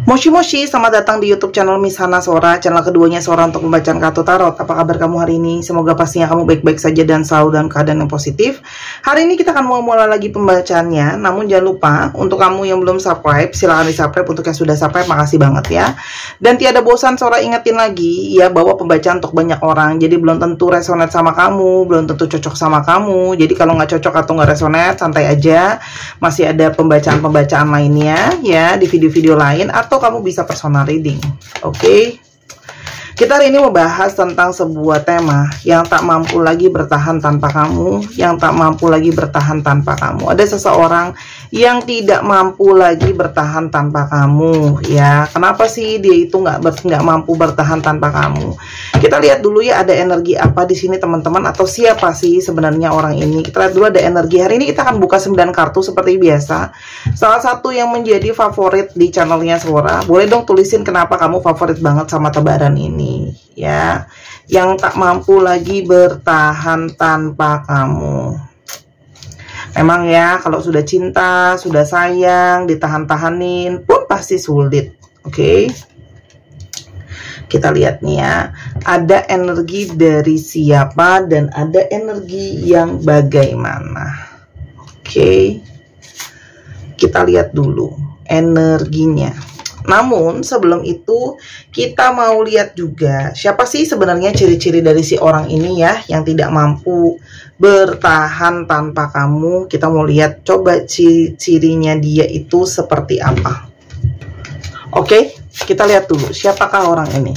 Moshi Moshi, selamat datang di YouTube channel Miss Hana Sora, channel keduanya Sora untuk pembacaan kartu tarot. Apa kabar kamu hari ini? Semoga pastinya kamu baik-baik saja dan selalu dalam keadaan yang positif. Hari ini kita akan mulai lagi pembacaannya. Namun jangan lupa, untuk kamu yang belum subscribe, silahkan di subscribe. Untuk yang sudah subscribe, makasih banget ya. Dan tiada bosan, Sora ingetin lagi ya, bahwa pembacaan untuk banyak orang. Jadi belum tentu resonate sama kamu, belum tentu cocok sama kamu. Jadi kalau nggak cocok atau nggak resonate, santai aja. Masih ada pembacaan-pembacaan lainnya ya, di video-video lain. Atau kamu bisa personal reading. Oke. Kita hari ini membahas tentang sebuah tema yang tak mampu lagi bertahan tanpa kamu, yang tak mampu lagi bertahan tanpa kamu. Ada seseorang yang tidak mampu lagi bertahan tanpa kamu, ya. Kenapa sih dia itu nggak mampu bertahan tanpa kamu? Kita lihat dulu ya, ada energi apa di sini teman-teman, atau siapa sih sebenarnya orang ini? Kita lihat dulu ada energi. Hari ini kita akan buka 9 kartu seperti biasa. Salah satu yang menjadi favorit di channelnya Sora, boleh dong tulisin kenapa kamu favorit banget sama tebaran ini, ya. Yang tak mampu lagi bertahan tanpa kamu. Memang ya, kalau sudah cinta, sudah sayang, ditahan-tahanin pun pasti sulit. Oke. Kita lihat nih ya, ada energi dari siapa dan ada energi yang bagaimana. Oke. Kita lihat dulu energinya. Namun sebelum itu kita mau lihat juga siapa sih sebenarnya ciri-ciri dari si orang ini ya, yang tidak mampu bertahan tanpa kamu. Kita mau lihat coba ciri-cirinya dia itu seperti apa. Oke, kita lihat dulu siapakah orang ini.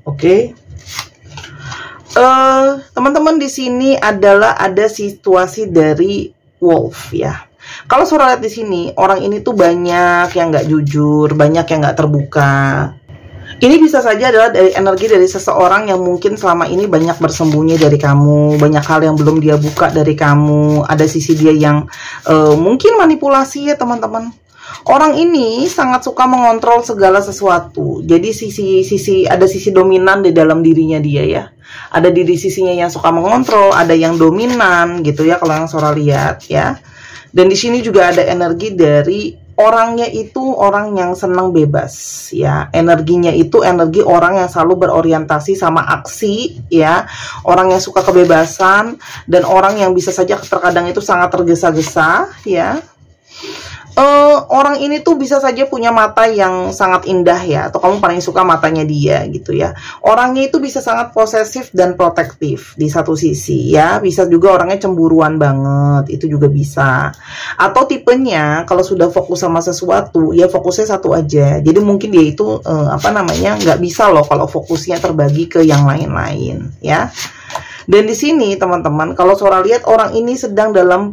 Oke. Teman-teman, di sini adalah ada situasi dari wolf ya. Kalau Sora lihat di sini, orang ini tuh banyak yang nggak jujur, banyak yang nggak terbuka. Ini bisa saja adalah dari energi dari seseorang yang mungkin selama ini banyak bersembunyi dari kamu, banyak hal yang belum dia buka dari kamu. Ada sisi dia yang mungkin manipulasi ya teman-teman. Orang ini sangat suka mengontrol segala sesuatu. Jadi ada sisi dominan di dalam dirinya dia ya. Ada diri sisinya yang suka mengontrol, ada yang dominan gitu ya kalau yang Sora lihat ya. Dan di sini juga ada energi dari orangnya itu orang yang senang bebas ya. Energinya itu energi orang yang selalu berorientasi sama aksi ya. Orang yang suka kebebasan dan orang yang bisa saja terkadang itu sangat tergesa-gesa ya. Orang ini tuh bisa saja punya mata yang sangat indah ya, atau kamu paling suka matanya dia gitu ya. Orangnya itu bisa sangat posesif dan protektif di satu sisi ya. Bisa juga orangnya cemburuan banget, itu juga bisa. Atau tipenya kalau sudah fokus sama sesuatu ya fokusnya satu aja. Jadi mungkin dia itu nggak bisa loh kalau fokusnya terbagi ke yang lain-lain ya. Dan di sini teman-teman, kalau Sora lihat orang ini sedang dalam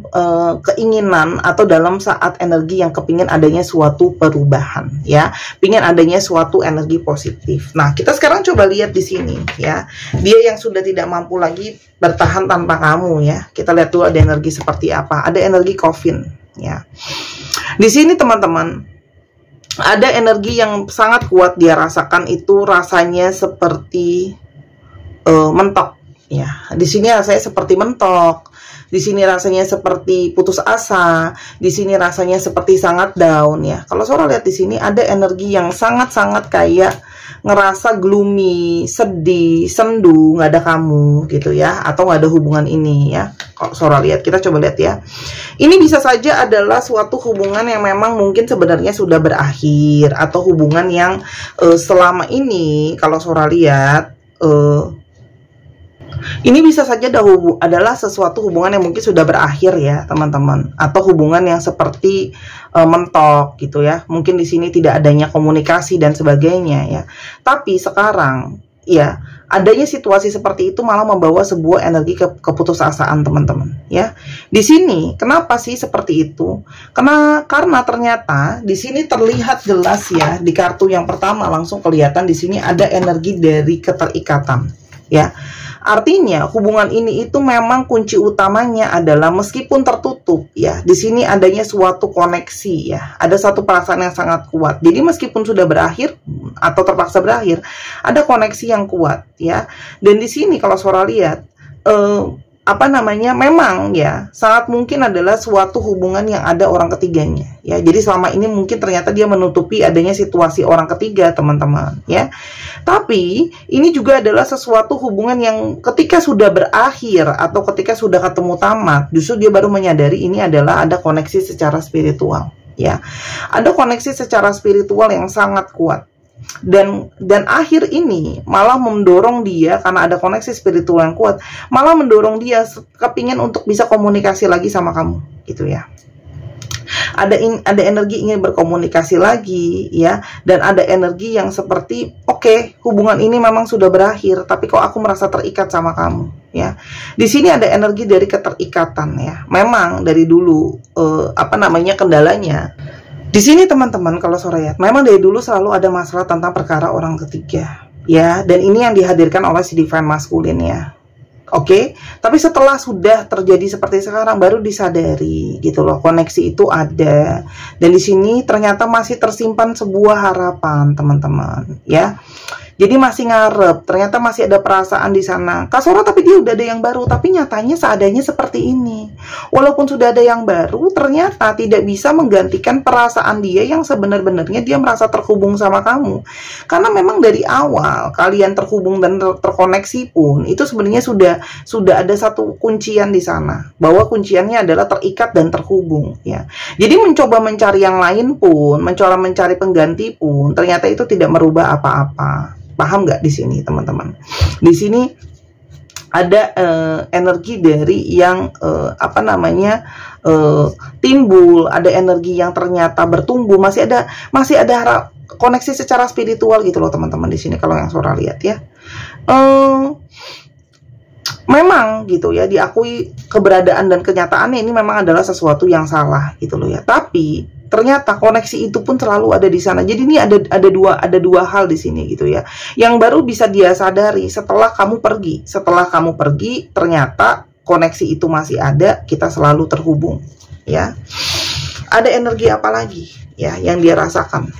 keinginan atau dalam saat energi yang kepingin adanya suatu perubahan ya, pingin adanya suatu energi positif. Nah, kita sekarang coba lihat di sini ya, dia yang sudah tidak mampu lagi bertahan tanpa kamu ya. Kita lihat dulu ada energi seperti apa. Ada energi coffin ya. Di sini teman-teman, ada energi yang sangat kuat dia rasakan, itu rasanya seperti mentok. Ya, di sini rasanya seperti mentok, di sini rasanya seperti putus asa, di sini rasanya seperti sangat down ya. Kalau Sora lihat di sini ada energi yang sangat-sangat kayak ngerasa gloomy, sedih, sendu, nggak ada kamu gitu ya, atau nggak ada hubungan ini ya. Kalau Sora lihat, kita coba lihat ya. Ini bisa saja adalah suatu hubungan yang memang mungkin sebenarnya sudah berakhir, atau hubungan yang selama ini kalau Sora lihat ini bisa saja adalah sesuatu hubungan yang mungkin sudah berakhir ya teman-teman, atau hubungan yang seperti mentok gitu ya. Mungkin di sini tidak adanya komunikasi dan sebagainya ya. Tapi sekarang ya, adanya situasi seperti itu malah membawa sebuah energi keputusasaan teman-teman ya. Di sini kenapa sih seperti itu? Karena ternyata di sini terlihat jelas ya, di kartu yang pertama langsung kelihatan di sini ada energi dari keterikatan ya. Artinya hubungan ini itu memang kunci utamanya adalah meskipun tertutup ya, di sini adanya suatu koneksi ya, ada satu perasaan yang sangat kuat. Jadi meskipun sudah berakhir atau terpaksa berakhir, ada koneksi yang kuat ya. Dan di sini kalau Sora lihat apa namanya, memang ya sangat mungkin adalah suatu hubungan yang ada orang ketiganya ya. Jadi selama ini mungkin ternyata dia menutupi adanya situasi orang ketiga, teman-teman ya. Tapi ini juga adalah sesuatu hubungan yang ketika sudah berakhir atau ketika sudah ketemu tamat, justru dia baru menyadari ini adalah ada koneksi secara spiritual ya. Ada koneksi secara spiritual yang sangat kuat. Dan akhir ini malah mendorong dia, karena ada koneksi spiritual yang kuat, malah mendorong dia kepingin untuk bisa komunikasi lagi sama kamu gitu ya. Ada energi ingin berkomunikasi lagi ya, dan ada energi yang seperti oke, hubungan ini memang sudah berakhir, tapi kok aku merasa terikat sama kamu ya. Di sini ada energi dari keterikatan ya. Memang dari dulu apa namanya, kendalanya di sini, teman-teman, kalau Sorayat, memang dari dulu selalu ada masalah tentang perkara orang ketiga, ya. Dan ini yang dihadirkan oleh si Divine Masculine ya. Oke, tapi setelah sudah terjadi seperti sekarang, baru disadari gitu loh, koneksi itu ada. Dan di sini ternyata masih tersimpan sebuah harapan, teman-teman, ya. Jadi masih ngarep, ternyata masih ada perasaan di sana. Kak Sora, tapi dia udah ada yang baru, tapi nyatanya seadanya seperti ini. Walaupun sudah ada yang baru, ternyata tidak bisa menggantikan perasaan dia yang sebenarnya dia merasa terhubung sama kamu. Karena memang dari awal kalian terhubung dan terkoneksi pun, itu sebenarnya sudah ada satu kuncian di sana, bahwa kunciannya adalah terikat dan terhubung ya. Jadi mencoba mencari yang lain pun, mencoba mencari pengganti pun, ternyata itu tidak merubah apa-apa. Paham nggak di sini, teman-teman? Di sini ada energi dari yang apa namanya, timbul, ada energi yang ternyata bertumbuh, masih ada koneksi secara spiritual gitu loh, teman-teman, di sini kalau yang Sora lihat ya. Memang gitu ya, diakui keberadaan dan kenyataannya ini memang adalah sesuatu yang salah gitu loh ya. Tapi ternyata koneksi itu pun selalu ada di sana. Jadi ini ada dua hal di sini gitu ya. Yang baru bisa dia sadari setelah kamu pergi. Setelah kamu pergi, ternyata koneksi itu masih ada, kita selalu terhubung ya. Ada energi apa lagi ya yang dia rasakan?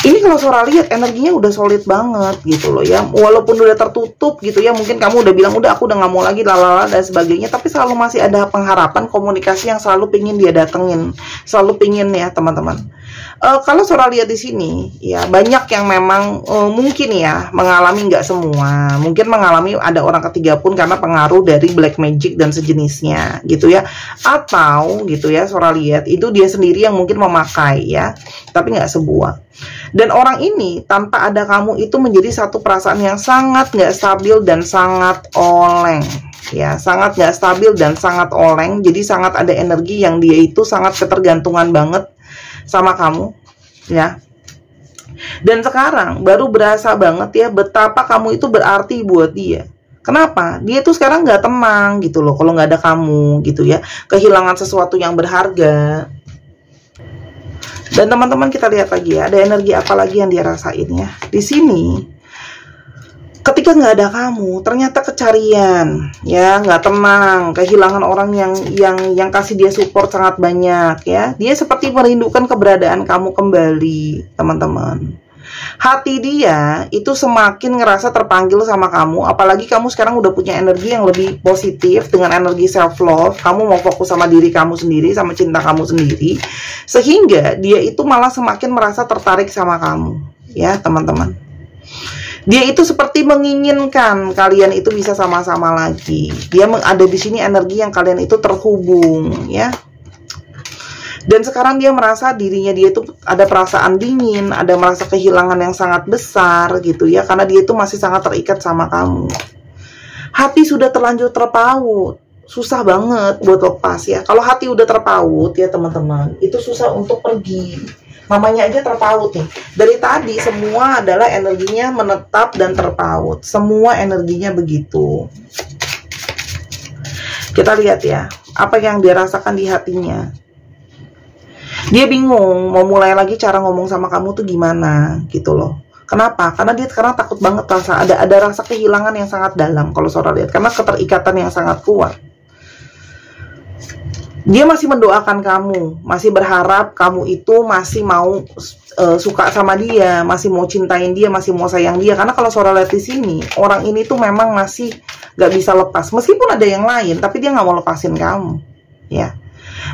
Ini kalau Sora lihat energinya udah solid banget gitu loh ya. Walaupun udah tertutup gitu ya, mungkin kamu udah bilang udah aku udah nggak mau lagi lalala dan sebagainya, tapi selalu masih ada pengharapan komunikasi yang selalu pingin dia datengin, selalu pingin ya, teman-teman. Kalau Sora lihat di sini ya, banyak yang memang mungkin ya mengalami, nggak semua, mungkin mengalami ada orang ketiga pun karena pengaruh dari black magic dan sejenisnya gitu ya, atau gitu ya, Sora lihat itu dia sendiri yang mungkin memakai ya, tapi nggak sebuah. Dan orang ini tanpa ada kamu itu menjadi satu perasaan yang sangat nggak stabil dan sangat oleng ya, sangat nggak stabil dan sangat oleng. Jadi sangat ada energi yang dia itu sangat ketergantungan banget sama kamu ya. Dan sekarang baru berasa banget ya betapa kamu itu berarti buat dia. Kenapa? Dia tuh sekarang nggak tenang gitu loh kalau nggak ada kamu gitu ya, kehilangan sesuatu yang berharga. Dan teman-teman, kita lihat lagi ya, ada energi apa lagi yang dia rasain ya. Di sini, ketika nggak ada kamu, ternyata kecarian, ya, nggak tenang, kehilangan orang yang kasih dia support sangat banyak ya. Dia seperti merindukan keberadaan kamu kembali, teman-teman. Hati dia itu semakin ngerasa terpanggil sama kamu, apalagi kamu sekarang udah punya energi yang lebih positif dengan energi self love. Kamu mau fokus sama diri kamu sendiri, sama cinta kamu sendiri, sehingga dia itu malah semakin merasa tertarik sama kamu ya, teman-teman. Dia itu seperti menginginkan kalian itu bisa sama-sama lagi. Dia ada di sini energi yang kalian itu terhubung ya. Dan sekarang dia merasa dirinya dia itu ada perasaan dingin, ada merasa kehilangan yang sangat besar gitu ya, karena dia itu masih sangat terikat sama kamu. Hati sudah terlanjur terpaut, susah banget buat lepas ya. Kalau hati udah terpaut ya, teman-teman, itu susah untuk pergi. Namanya aja terpaut nih. Dari tadi semua adalah energinya menetap dan terpaut. Semua energinya begitu. Kita lihat ya, apa yang dia rasakan di hatinya. Dia bingung mau mulai lagi cara ngomong sama kamu tuh gimana gitu loh. Kenapa? Karena dia sekarang takut banget, ada rasa kehilangan yang sangat dalam kalau Sora lihat, karena keterikatan yang sangat kuat. Dia masih mendoakan kamu, masih berharap kamu itu masih mau suka sama dia, masih mau cintain dia, masih mau sayang dia. Karena kalau Sora lihat di sini, orang ini tuh memang masih gak bisa lepas. Meskipun ada yang lain, tapi dia gak mau lepasin kamu, ya.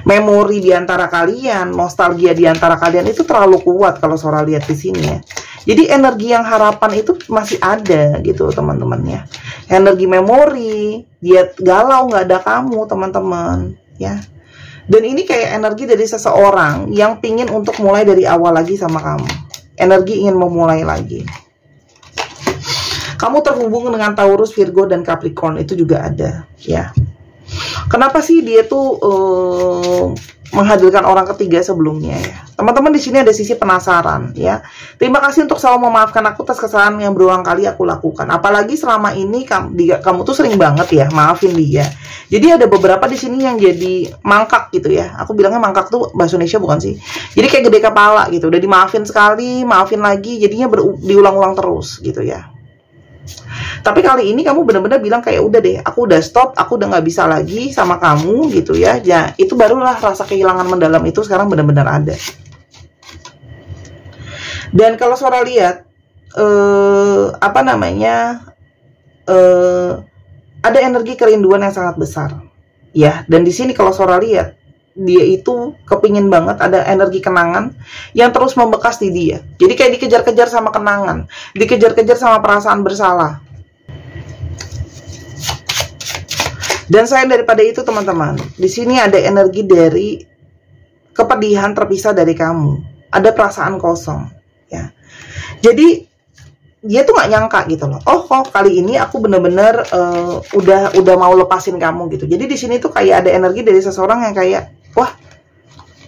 Memori di antara kalian, nostalgia di antara kalian itu terlalu kuat kalau Sora lihat di sini, ya. Jadi energi yang harapan itu masih ada gitu teman-teman, ya. Energi memori, dia galau nggak ada kamu teman-teman, ya. Dan ini kayak energi dari seseorang yang pingin untuk mulai dari awal lagi sama kamu. Energi ingin memulai lagi. Kamu terhubung dengan Taurus, Virgo, dan Capricorn, itu juga ada, ya. Kenapa sih dia tuh menghadirkan orang ketiga sebelumnya, ya? Teman-teman, di sini ada sisi penasaran, ya. Terima kasih untuk selalu memaafkan aku atas kesalahan yang berulang kali aku lakukan. Apalagi selama ini kamu tuh sering banget ya maafin dia. Jadi ada beberapa di sini yang jadi mangkak gitu ya. Aku bilangnya mangkak tuh bahasa Indonesia bukan sih? Jadi kayak gede kepala gitu. Udah dimaafin sekali, maafin lagi, jadinya diulang-ulang terus gitu ya. Tapi kali ini kamu benar-benar bilang kayak udah deh, aku udah stop, aku udah nggak bisa lagi sama kamu gitu ya. Ya itu barulah rasa kehilangan mendalam itu sekarang benar-benar ada. Dan kalau Sora lihat ada energi kerinduan yang sangat besar, ya. Dan di sini kalau Sora lihat, dia itu kepingin banget ada energi kenangan yang terus membekas di dia. Jadi kayak dikejar-kejar sama kenangan, dikejar-kejar sama perasaan bersalah. Dan sayang daripada itu teman-teman, di sini ada energi dari kepedihan terpisah dari kamu, ada perasaan kosong, ya. Jadi dia tuh nggak nyangka gitu loh. Oh, kok kali ini aku bener-bener udah mau lepasin kamu gitu. Jadi di sini tuh kayak ada energi dari seseorang yang kayak, wah,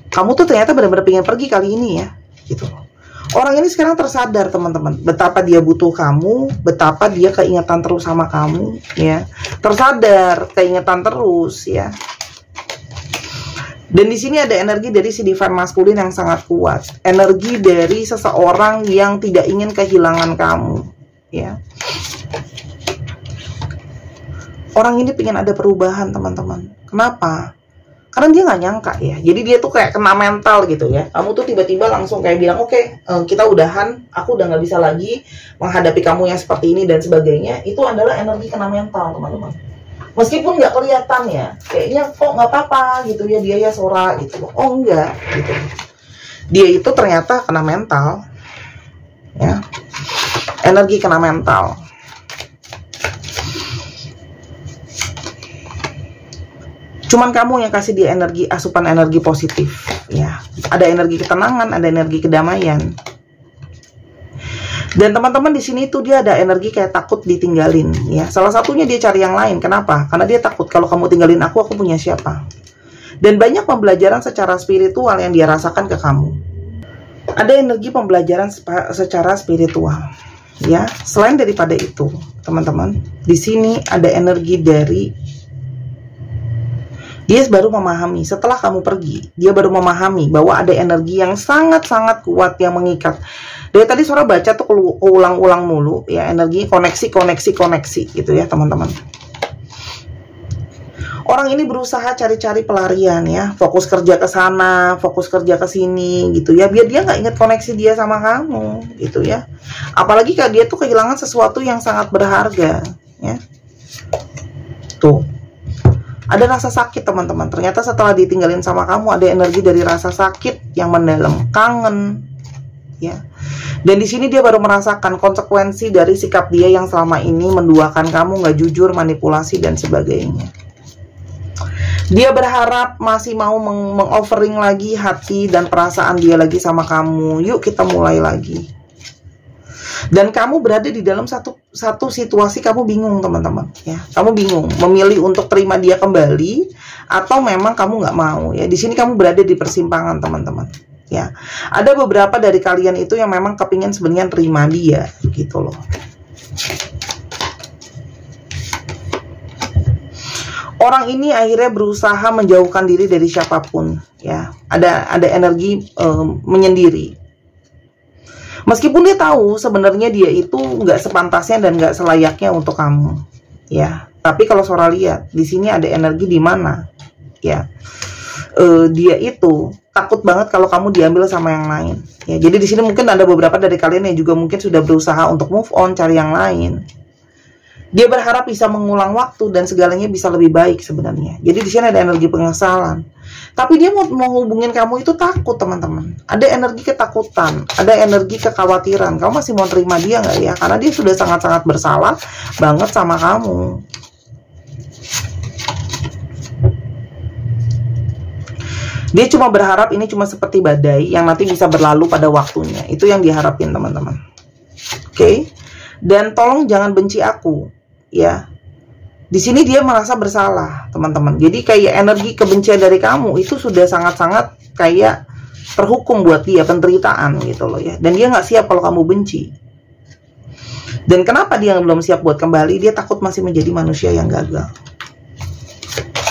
kamu tuh ternyata bener-bener pengen pergi kali ini ya, gitu loh. Orang ini sekarang tersadar teman-teman, betapa dia butuh kamu, betapa dia keingetan terus sama kamu, ya. Tersadar, keingetan terus, ya. Dan di sini ada energi dari si divine maskulin yang sangat kuat, energi dari seseorang yang tidak ingin kehilangan kamu, ya. Orang ini pengen ada perubahan teman-teman. Kenapa? Karena dia nggak nyangka ya. Jadi dia tuh kayak kena mental gitu ya. Kamu tuh tiba-tiba langsung kayak bilang, oke, kita udahan, aku udah nggak bisa lagi menghadapi kamu yang seperti ini dan sebagainya. Itu adalah energi kena mental teman-teman. Meskipun nggak kelihatan ya, kayaknya kok nggak apa-apa gitu ya, dia ya Sora gitu. Oh enggak gitu. Dia itu ternyata kena mental, ya. Energi kena mental. Cuman kamu yang kasih dia energi, asupan energi positif, ya. Ada energi ketenangan, ada energi kedamaian. Dan teman-teman di sini tuh dia ada energi kayak takut ditinggalin, ya. Salah satunya dia cari yang lain. Kenapa? Karena dia takut kalau kamu tinggalin aku punya siapa? Dan banyak pembelajaran secara spiritual yang dia rasakan ke kamu. Ada energi pembelajaran secara spiritual, ya. Selain daripada itu, teman-teman, di sini ada energi dari dia baru memahami, setelah kamu pergi, dia baru memahami bahwa ada energi yang sangat-sangat kuat yang mengikat. Dari tadi Sora baca tuh ulang-ulang mulu, ya, energi koneksi gitu ya teman-teman. Orang ini berusaha cari-cari pelarian ya, fokus kerja ke sana, fokus kerja ke sini gitu ya, biar dia nggak inget koneksi dia sama kamu gitu ya. Apalagi kalau dia tuh kehilangan sesuatu yang sangat berharga, ya. Tuh. Ada rasa sakit teman-teman. Ternyata setelah ditinggalin sama kamu ada energi dari rasa sakit yang mendalam, kangen, ya. Dan di sini dia baru merasakan konsekuensi dari sikap dia yang selama ini menduakan kamu, nggak jujur, manipulasi dan sebagainya. Dia berharap masih mau mengoffering lagi hati dan perasaan dia lagi sama kamu. Yuk kita mulai lagi. Dan kamu berada di dalam satu situasi kamu bingung teman-teman, ya. Kamu bingung memilih untuk terima dia kembali atau memang kamu nggak mau, ya. Di sini kamu berada di persimpangan teman-teman, ya. Ada beberapa dari kalian itu yang memang kepingin sebenarnya terima dia gitu loh. Orang ini akhirnya berusaha menjauhkan diri dari siapapun, ya. Ada energi menyendiri. Meskipun dia tahu sebenarnya dia itu nggak sepantasnya dan nggak selayaknya untuk kamu, ya. Tapi kalau Sora lihat di sini ada energi di mana, ya. dia itu takut banget kalau kamu diambil sama yang lain. Ya, jadi di sini mungkin ada beberapa dari kalian yang juga mungkin sudah berusaha untuk move on, cari yang lain. Dia berharap bisa mengulang waktu dan segalanya bisa lebih baik sebenarnya. Jadi di sini ada energi penyesalan. Tapi dia mau hubungin kamu itu takut, teman-teman. Ada energi ketakutan, ada energi kekhawatiran. Kamu masih mau terima dia nggak ya? Karena dia sudah sangat-sangat bersalah banget sama kamu. Dia cuma berharap ini cuma seperti badai yang nanti bisa berlalu pada waktunya. Itu yang diharapin, teman-teman. Oke? Dan tolong jangan benci aku, ya. Di sini dia merasa bersalah, teman-teman. Jadi kayak energi kebencian dari kamu itu sudah sangat-sangat kayak terhukum buat dia, penderitaan gitu loh ya. Dan dia nggak siap kalau kamu benci. Dan kenapa dia belum siap buat kembali? Dia takut masih menjadi manusia yang gagal.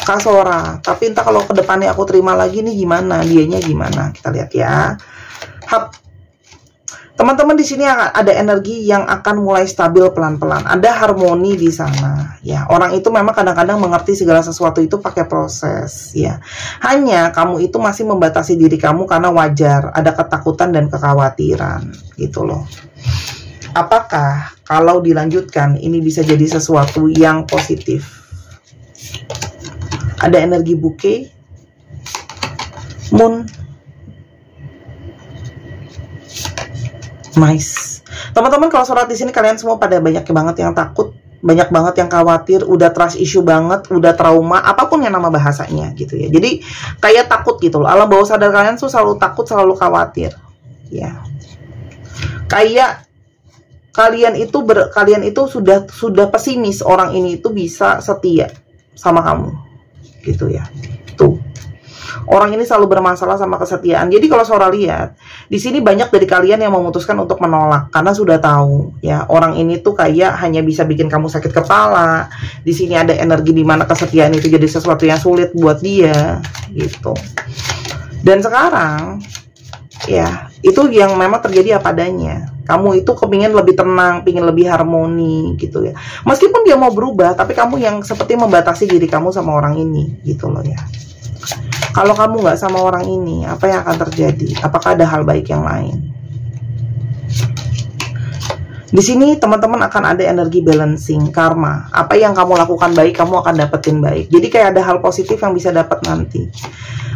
Kasora, tapi entah kalau kedepannya aku terima lagi nih gimana, dianya gimana, kita lihat ya. Teman-teman, di sini ada energi yang akan mulai stabil pelan-pelan, ada harmoni di sana ya. Orang itu memang kadang-kadang mengerti segala sesuatu itu pakai proses ya. Hanya kamu itu masih membatasi diri kamu karena wajar ada ketakutan dan kekhawatiran gitu loh. Apakah kalau dilanjutkan ini bisa jadi sesuatu yang positif? Ada energi bouquet, moon, nice. Teman-teman, kalau surat di sini kalian semua pada banyak banget yang takut, banyak banget yang khawatir, udah trust issue banget, udah trauma, apapun yang nama bahasanya gitu ya. Jadi kayak takut gitu loh. Alam bawah sadar kalian tuh selalu takut, selalu khawatir. Ya. Kayak kalian itu sudah pesimis orang ini itu bisa setia sama kamu. Gitu ya. Tuh. Orang ini selalu bermasalah sama kesetiaan. Jadi kalau Sora lihat, di sini banyak dari kalian yang memutuskan untuk menolak karena sudah tahu ya, orang ini tuh kayak hanya bisa bikin kamu sakit kepala. Di sini ada energi di mana kesetiaan itu jadi sesuatu yang sulit buat dia gitu. Dan sekarang ya, itu yang memang terjadi apa adanya. Kamu itu kepingin lebih tenang, pingin lebih harmoni gitu ya. Meskipun dia mau berubah, tapi kamu yang seperti membatasi diri kamu sama orang ini gitu loh ya. Kalau kamu nggak sama orang ini, apa yang akan terjadi? Apakah ada hal baik yang lain? Di sini teman-teman akan ada energi balancing, karma. Apa yang kamu lakukan baik, kamu akan dapetin baik. Jadi kayak ada hal positif yang bisa dapat nanti.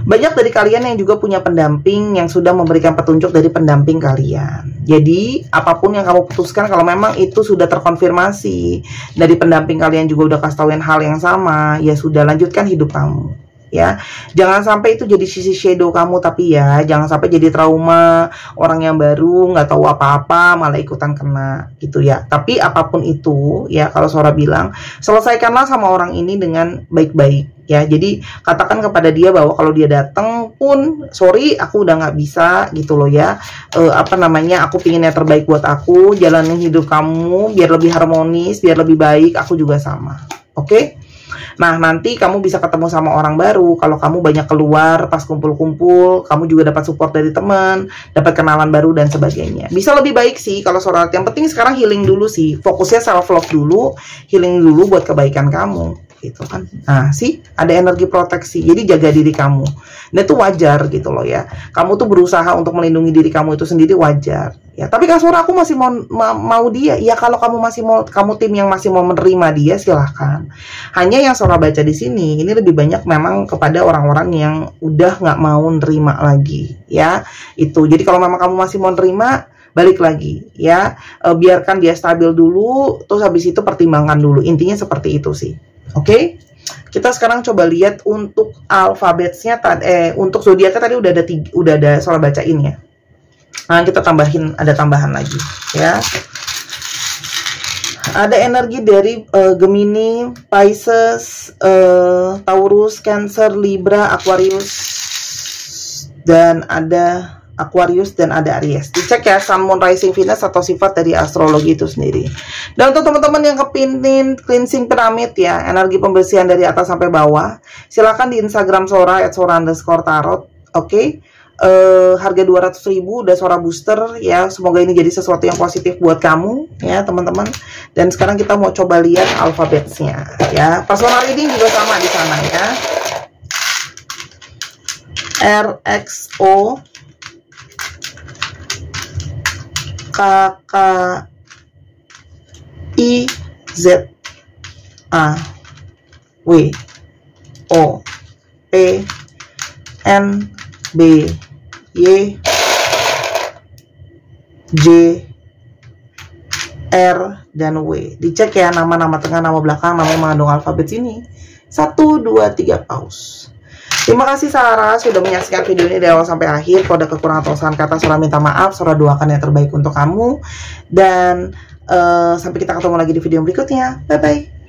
Banyak dari kalian yang juga punya pendamping yang sudah memberikan petunjuk dari pendamping kalian. Jadi apapun yang kamu putuskan, kalau memang itu sudah terkonfirmasi dari pendamping kalian juga udah kasih tauin hal yang sama, ya sudah, lanjutkan hidup kamu. Ya, jangan sampai itu jadi sisi shadow kamu, tapi ya jangan sampai jadi trauma, orang yang baru nggak tahu apa-apa malah ikutan kena gitu ya. Tapi apapun itu ya, kalau Sora bilang selesaikanlah sama orang ini dengan baik-baik ya. Jadi katakan kepada dia bahwa kalau dia datang pun, sorry aku udah nggak bisa gitu loh ya. Aku pingin yang terbaik buat aku, jalanin hidup kamu biar lebih harmonis, biar lebih baik, aku juga sama. Oke? Nah, nanti kamu bisa ketemu sama orang baru. Kalau kamu banyak keluar pas kumpul-kumpul, kamu juga dapat support dari teman, dapat kenalan baru dan sebagainya. Bisa lebih baik sih kalau Sora. Yang penting sekarang healing dulu sih. Fokusnya self love dulu, healing dulu buat kebaikan kamu. Gitu kan. Nah, sih ada energi proteksi. Jadi jaga diri kamu. Dan itu wajar gitu loh ya. Kamu tuh berusaha untuk melindungi diri kamu itu sendiri, wajar. Ya, tapi Kak Sora, aku masih mau dia. Ya, kalau kamu tim yang masih mau menerima dia, silahkan. Hanya yang Sora baca di sini ini lebih banyak memang kepada orang-orang yang udah nggak mau nerima lagi ya. Itu. Jadi kalau memang kamu masih mau nerima, balik lagi ya. Biarkan dia stabil dulu, terus habis itu pertimbangkan dulu. Intinya seperti itu sih. Oke? Kita sekarang coba lihat untuk alfabetnya untuk zodiaknya tadi udah ada Sora bacain ya. Nah, kita ada tambahan lagi ya. Ada energi dari Gemini, Pisces, Taurus, Cancer, Libra, Aquarius, dan ada Aquarius dan ada Aries. Dicek ya Sun, Moon, Rising, Venus atau sifat dari astrologi itu sendiri. Dan untuk teman-teman yang kepingin cleansing piramid ya, energi pembersihan dari atas sampai bawah, silakan di Instagram Sora @sora_tarot. Oke. Harga 200.000 udah Sora booster ya. Semoga ini jadi sesuatu yang positif buat kamu ya teman-teman. Dan sekarang kita mau coba lihat alfabetnya ya. Personal reading juga sama di sana ya. RXO KIZAWOPNBYJ, dan W. Dicek ya nama-nama tengah, nama belakang, nama yang mengandung alfabet sini. 1, 2, 3, pause. Terima kasih Sarah sudah menyaksikan video ini dari awal sampai akhir. Kalau ada kekurangan atau kesalahan kata, Sarah minta maaf. Sarah doakan yang terbaik untuk kamu. Dan sampai kita ketemu lagi di video berikutnya. Bye-bye.